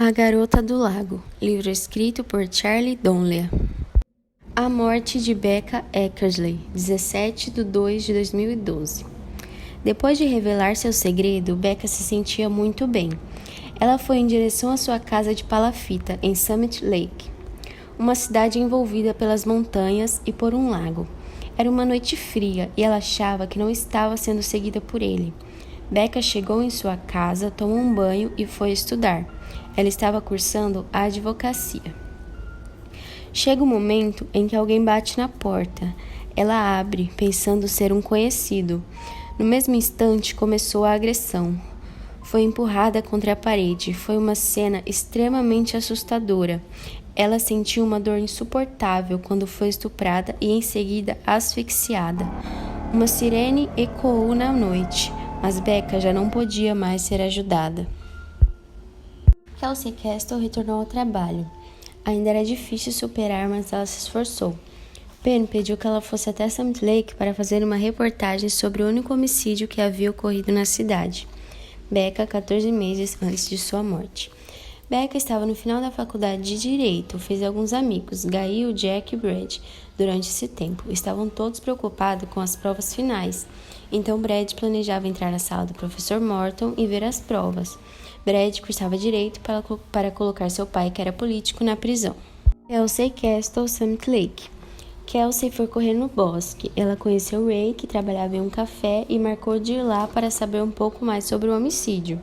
A Garota do Lago, livro escrito por Charlie Donlea. A morte de Becca Eckersley, 17/2/2012. Depois de revelar seu segredo, Becca se sentia muito bem. Ela foi em direção à sua casa de palafita, em Summit Lake, uma cidade envolvida pelas montanhas e por um lago. Era uma noite fria e ela achava que não estava sendo seguida por ele. Becca chegou em sua casa, tomou um banho e foi estudar. Ela estava cursando a advocacia. Chega o momento em que alguém bate na porta. Ela abre, pensando ser um conhecido. No mesmo instante, começou a agressão. Foi empurrada contra a parede. Foi uma cena extremamente assustadora. Ela sentiu uma dor insuportável quando foi estuprada e em seguida asfixiada. Uma sirene ecoou na noite, mas Becca já não podia mais ser ajudada. Kelsey Castle retornou ao trabalho. Ainda era difícil superar, mas ela se esforçou. Penn pediu que ela fosse até Summit Lake para fazer uma reportagem sobre o único homicídio que havia ocorrido na cidade. Becca, 14 meses antes de sua morte. Becca estava no final da faculdade de Direito, fez alguns amigos, Gail, Jack e Brad, durante esse tempo. Estavam todos preocupados com as provas finais, então Brad planejava entrar na sala do professor Morton e ver as provas. Brad cursava Direito para colocar seu pai, que era político, na prisão. Kelsey Castle, Summit Lake. Kelsey foi correr no bosque. Ela conheceu Ray, que trabalhava em um café, e marcou de ir lá para saber um pouco mais sobre o homicídio.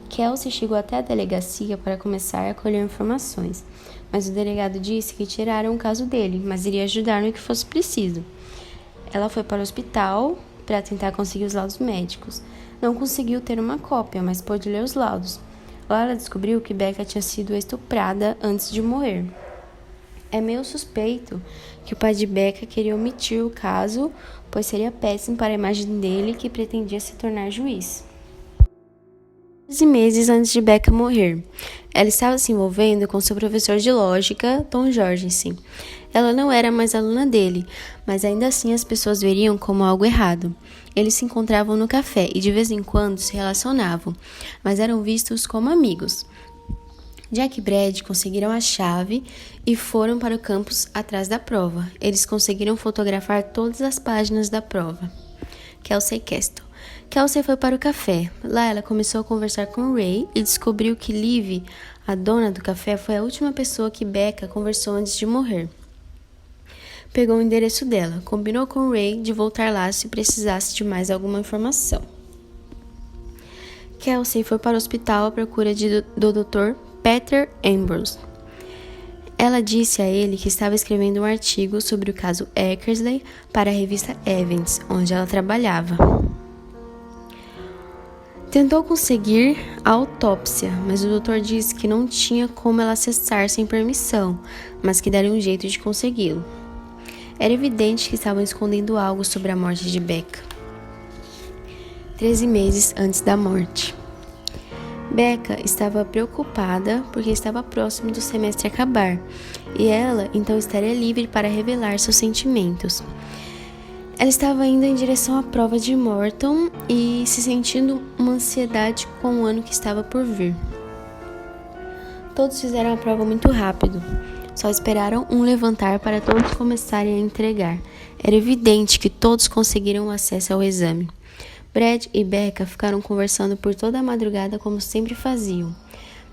Kelsey chegou até a delegacia para começar a colher informações, mas o delegado disse que tiraram o caso dele, mas iria ajudar no que fosse preciso. Ela foi para o hospital para tentar conseguir os laudos médicos. Não conseguiu ter uma cópia, mas pôde ler os laudos. Lá ela descobriu que Becca tinha sido estuprada antes de morrer. É meio suspeito que o pai de Becca queria omitir o caso, pois seria péssimo para a imagem dele, que pretendia se tornar juiz. 13 meses antes de Becca morrer, ela estava se envolvendo com seu professor de lógica, Tom Jorgensen. Ela não era mais aluna dele, mas ainda assim as pessoas veriam como algo errado. Eles se encontravam no café e de vez em quando se relacionavam, mas eram vistos como amigos. Jack e Brad conseguiram a chave e foram para o campus atrás da prova. Eles conseguiram fotografar todas as páginas da prova. Kelsey Castle. Kelsey foi para o café. Lá ela começou a conversar com Ray e descobriu que Liv, a dona do café, foi a última pessoa que Becca conversou antes de morrer. Pegou o endereço dela, combinou com Ray de voltar lá se precisasse de mais alguma informação. Kelsey foi para o hospital à procura do Dr. Peter Ambrose. Ela disse a ele que estava escrevendo um artigo sobre o caso Eckersley para a revista Evans, onde ela trabalhava. Tentou conseguir a autópsia, mas o doutor disse que não tinha como ela acessar sem permissão, mas que daria um jeito de consegui-lo. Era evidente que estavam escondendo algo sobre a morte de Becca. 13 meses antes da morte. Becca estava preocupada porque estava próximo do semestre acabar, e ela então estaria livre para revelar seus sentimentos. Ela estava indo em direção à prova de Morton e se sentindo uma ansiedade com o ano que estava por vir. Todos fizeram a prova muito rápido. Só esperaram um levantar para todos começarem a entregar. Era evidente que todos conseguiram acesso ao exame. Brad e Becca ficaram conversando por toda a madrugada como sempre faziam.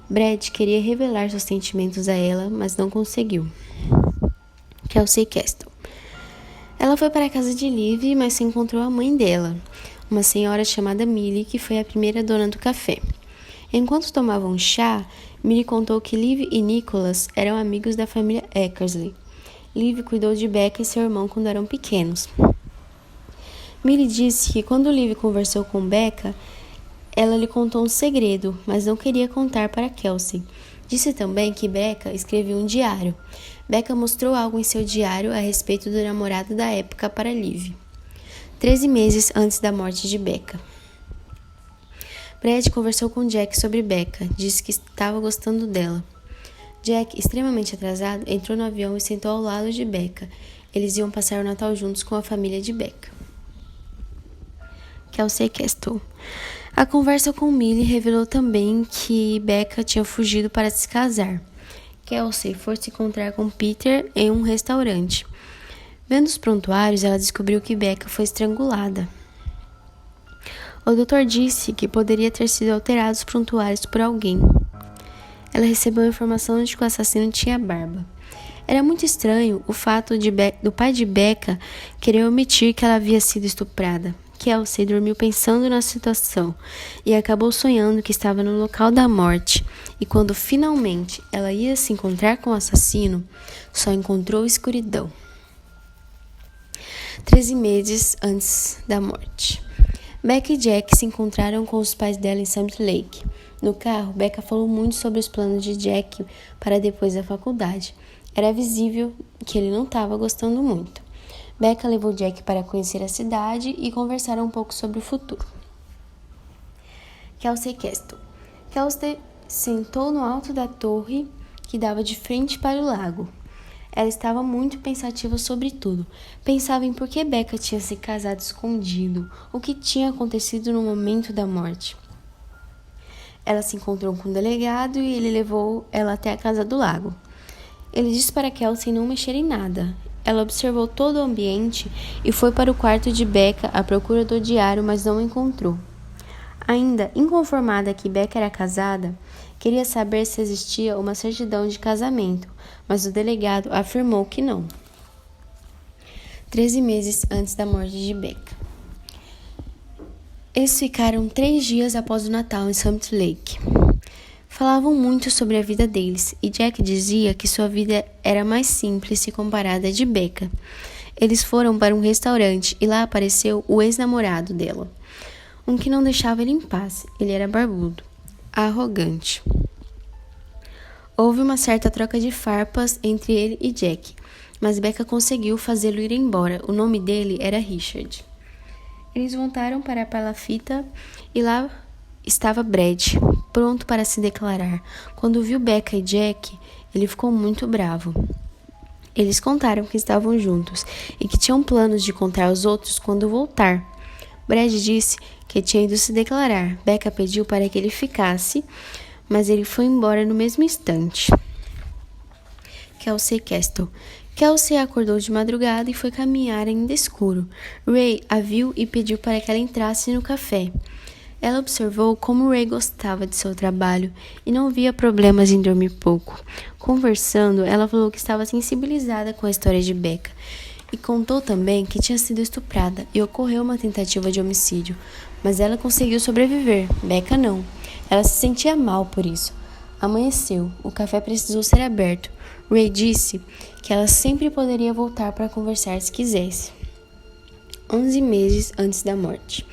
Brad queria revelar seus sentimentos a ela, mas não conseguiu. Kelsey Castle. Ela foi para a casa de Liv, mas se encontrou a mãe dela, uma senhora chamada Millie, que foi a primeira dona do café. Enquanto tomavam chá, Millie contou que Liv e Nicholas eram amigos da família Eckersley. Liv cuidou de Becca e seu irmão quando eram pequenos. Millie disse que quando Liv conversou com Becca, ela lhe contou um segredo, mas não queria contar para Kelsey. Disse também que Becca escrevia um diário. Becca mostrou algo em seu diário a respeito do namorado da época para Liv. 13 meses antes da morte de Becca. Brad conversou com Jack sobre Becca, disse que estava gostando dela. Jack, extremamente atrasado, entrou no avião e sentou ao lado de Becca. Eles iam passar o Natal juntos com a família de Becca. Kelsey Castle. A conversa com Millie revelou também que Becca tinha fugido para se casar. Kelsey foi se encontrar com Peter em um restaurante. Vendo os prontuários, ela descobriu que Becca foi estrangulada. O doutor disse que poderia ter sido alterados os prontuários por alguém. Ela recebeu a informação de que o assassino tinha barba. Era muito estranho o fato do pai de Becca querer omitir que ela havia sido estuprada. Kelsey dormiu pensando na situação e acabou sonhando que estava no local da morte. E quando finalmente ela ia se encontrar com o assassino, só encontrou escuridão. 13 meses antes da morte. Becca e Jack se encontraram com os pais dela em Summit Lake. No carro, Becca falou muito sobre os planos de Jack para depois da faculdade. Era visível que ele não estava gostando muito. Becca levou Jack para conhecer a cidade e conversaram um pouco sobre o futuro. Kelsey Castle. Kelsey sentou no alto da torre que dava de frente para o lago. Ela estava muito pensativa sobre tudo. Pensava em por que Becca tinha se casado escondido, o que tinha acontecido no momento da morte. Ela se encontrou com o delegado e ele levou ela até a casa do lago. Ele disse para Kelsey não mexer em nada. Ela observou todo o ambiente e foi para o quarto de Becca à procura do diário, mas não o encontrou. Ainda inconformada que Becca era casada, queria saber se existia uma certidão de casamento, mas o delegado afirmou que não. 13 meses antes da morte de Becca. Eles ficaram 3 dias após o Natal em Summit Lake. Falavam muito sobre a vida deles, e Jack dizia que sua vida era mais simples se comparada à de Becca. Eles foram para um restaurante e lá apareceu o ex-namorado dela, um que não deixava ele em paz. Ele era barbudo, arrogante. Houve uma certa troca de farpas entre ele e Jack, mas Becca conseguiu fazê-lo ir embora. O nome dele era Richard. Eles voltaram para a palafita e lá estava Brad, pronto para se declarar. Quando viu Becca e Jack, ele ficou muito bravo. Eles contaram que estavam juntos e que tinham planos de contar aos outros quando voltar. Brad disse que tinha ido se declarar. Becca pediu para que ele ficasse, mas ele foi embora no mesmo instante. Kelsey Castle. Kelsey acordou de madrugada e foi caminhar ainda escuro. Ray a viu e pediu para que ela entrasse no café. Ela observou como Ray gostava de seu trabalho e não via problemas em dormir pouco. Conversando, ela falou que estava sensibilizada com a história de Becca e contou também que tinha sido estuprada e ocorreu uma tentativa de homicídio, mas ela conseguiu sobreviver. Becca não. Ela se sentia mal por isso. Amanheceu. O café precisou ser aberto. Ray disse que ela sempre poderia voltar para conversar se quisesse. 11 meses antes da morte.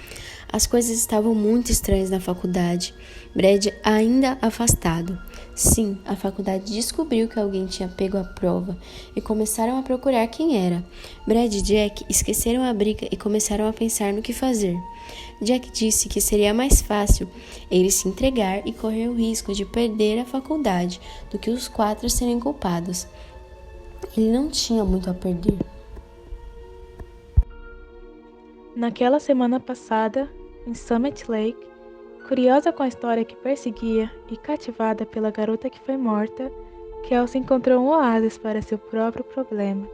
As coisas estavam muito estranhas na faculdade. Brad ainda afastado. Sim, a faculdade descobriu que alguém tinha pego a prova e começaram a procurar quem era. Brad e Jack esqueceram a briga e começaram a pensar no que fazer. Jack disse que seria mais fácil ele se entregar e correr o risco de perder a faculdade do que os 4 serem culpados. Ele não tinha muito a perder. Naquela semana passada, em Summit Lake, curiosa com a história que perseguia e cativada pela garota que foi morta, Kelsey encontrou um oásis para seu próprio problema.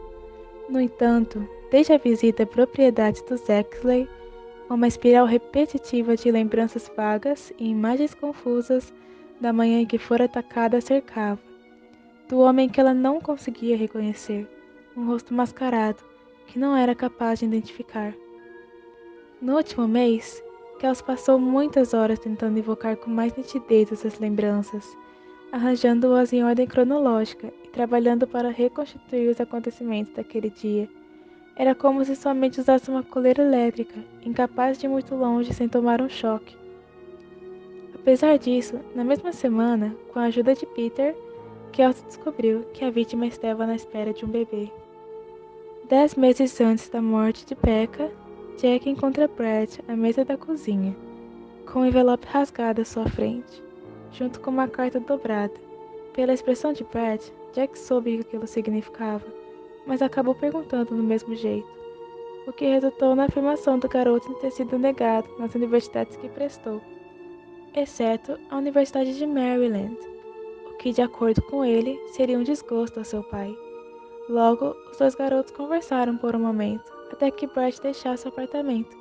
No entanto, desde a visita à propriedade dos Exley, uma espiral repetitiva de lembranças vagas e imagens confusas da manhã em que fora atacada a cercava, do homem que ela não conseguia reconhecer, um rosto mascarado que não era capaz de identificar. No último mês, Kelsey passou muitas horas tentando evocar com mais nitidez essas lembranças, arranjando-as em ordem cronológica e trabalhando para reconstituir os acontecimentos daquele dia. Era como se sua mente usasse uma coleira elétrica, incapaz de ir muito longe sem tomar um choque. Apesar disso, na mesma semana, com a ajuda de Peter, Kelsey descobriu que a vítima estava na espera de um bebê. 10 meses antes da morte de Becca, Jack encontra Brad à mesa da cozinha, com um envelope rasgado à sua frente, junto com uma carta dobrada. Pela expressão de Brad, Jack soube o que aquilo significava, mas acabou perguntando do mesmo jeito, o que resultou na afirmação do garoto em ter sido negado nas universidades que prestou. exceto a Universidade de Maryland, o que, de acordo com ele, seria um desgosto a seu pai. Logo, os dois garotos conversaram por um momento, até que Brett deixasse o apartamento,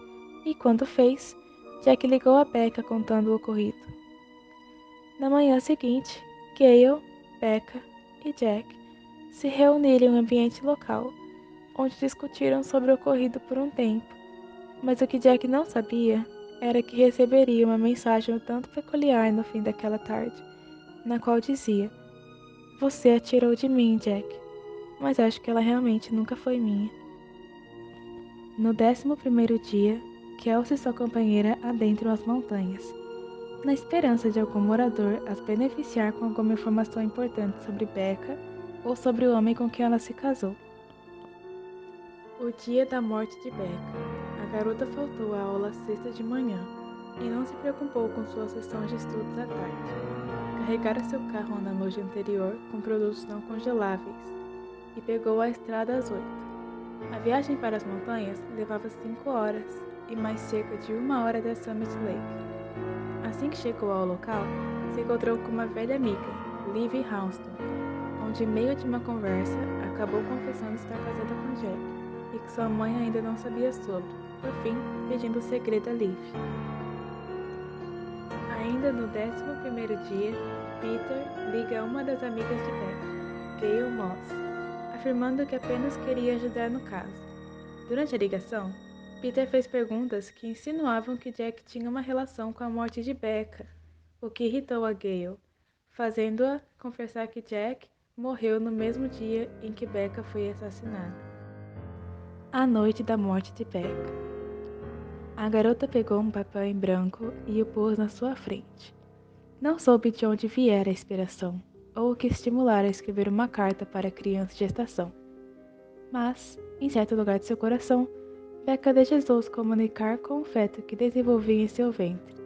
e quando fez, Jack ligou a Becca contando o ocorrido. Na manhã seguinte, Gale, Becca e Jack se reuniram em um ambiente local, onde discutiram sobre o ocorrido por um tempo, mas o que Jack não sabia era que receberia uma mensagem um tanto peculiar no fim daquela tarde, na qual dizia: "Você a tirou de mim, Jack, mas acho que ela realmente nunca foi minha." No 11º dia, Kelsey e sua companheira adentram as montanhas, na esperança de algum morador as beneficiar com alguma informação importante sobre Becca ou sobre o homem com quem ela se casou. O dia da morte de Becca. A garota faltou à aula sexta de manhã e não se preocupou com sua sessão de estudos à tarde. Carregara seu carro na noite anterior com produtos não congeláveis e pegou a estrada às 8. A viagem para as montanhas levava 5 horas e mais cerca de 1 hora da Summit Lake. Assim que chegou ao local, se encontrou com uma velha amiga, Livy Houston, onde, em meio de uma conversa, acabou confessando estar casada com Jack e que sua mãe ainda não sabia sobre, por fim, pedindo o segredo a Liv. Ainda no 11º dia, Peter liga a uma das amigas de Becca, Gale Moss, afirmando que apenas queria ajudar no caso. Durante a ligação, Peter fez perguntas que insinuavam que Jack tinha uma relação com a morte de Becca, o que irritou a Gale, fazendo-a confessar que Jack morreu no mesmo dia em que Becca foi assassinada. A noite da morte de Becca. A garota pegou um papel em branco e o pôs na sua frente. Não soube de onde viera a inspiração, ou o que estimulara a escrever uma carta para a criança de estação. Mas, em certo lugar de seu coração, Becca desejou se comunicar com o feto que desenvolvia em seu ventre.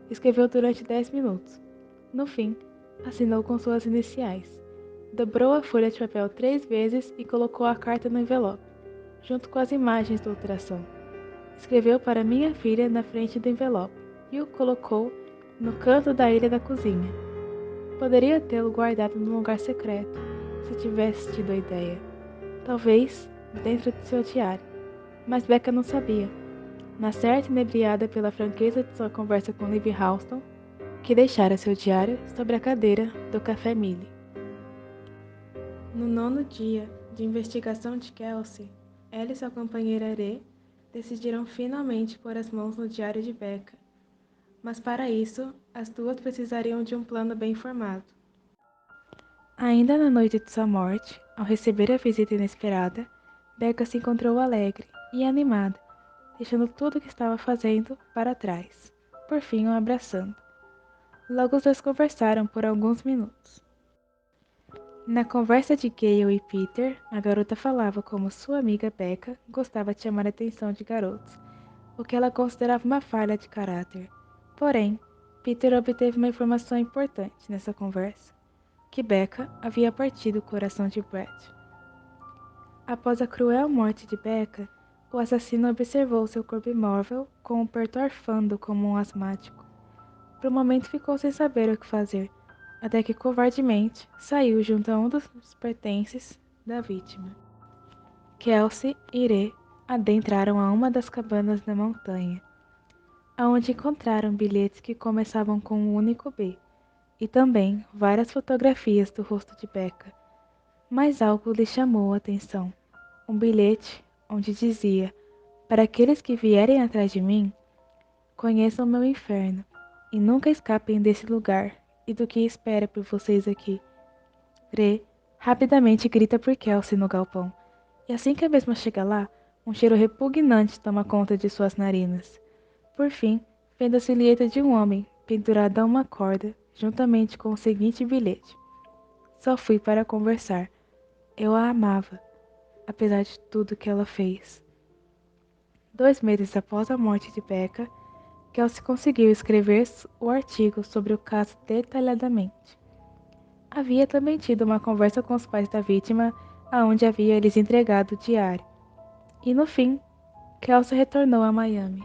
Escreveu durante 10 minutos. No fim, assinou com suas iniciais. Dobrou a folha de papel 3 vezes e colocou a carta no envelope, junto com as imagens do ultrassom. Escreveu para minha filha na frente do envelope e o colocou no canto da ilha da cozinha. Poderia tê-lo guardado num lugar secreto, se tivesse tido a ideia. Talvez dentro de seu diário. Mas Becca não sabia. Na certa inebriada pela franqueza de sua conversa com Liv Houston, que deixara seu diário sobre a cadeira do Café Millie. No 9º dia de investigação de Kelsey, ela e sua companheira Rê decidiram finalmente pôr as mãos no diário de Becca. Mas para isso, as duas precisariam de um plano bem formado. Ainda na noite de sua morte, ao receber a visita inesperada, Becca se encontrou alegre e animada, deixando tudo o que estava fazendo para trás, por fim o abraçando. Logo os dois conversaram por alguns minutos. Na conversa de Gale e Peter, a garota falava como sua amiga Becca gostava de chamar a atenção de garotos, o que ela considerava uma falha de caráter. Porém, Peter obteve uma informação importante nessa conversa, que Becca havia partido o coração de Brett. Após a cruel morte de Becca, o assassino observou seu corpo imóvel com o peito arfando como um asmático. Por um momento ficou sem saber o que fazer, até que covardemente saiu junto a um dos pertences da vítima. Kelsey e Rê adentraram a uma das cabanas na montanha, aonde encontraram bilhetes que começavam com um único B, e também várias fotografias do rosto de Becca. Mas algo lhe chamou a atenção. Um bilhete onde dizia: "Para aqueles que vierem atrás de mim, conheçam meu inferno e nunca escapem desse lugar e do que espera por vocês aqui." Rê rapidamente grita por Kelsey no galpão, e assim que a mesma chega lá, um cheiro repugnante toma conta de suas narinas. Por fim, vendo a silhueta de um homem pendurado a uma corda, juntamente com o seguinte bilhete: "Só fui para conversar. Eu a amava, apesar de tudo que ela fez." 2 meses após a morte de Becca, Kelsey conseguiu escrever o artigo sobre o caso detalhadamente. Havia também tido uma conversa com os pais da vítima, aonde havia lhes entregado o diário. E no fim, Kelsey retornou a Miami.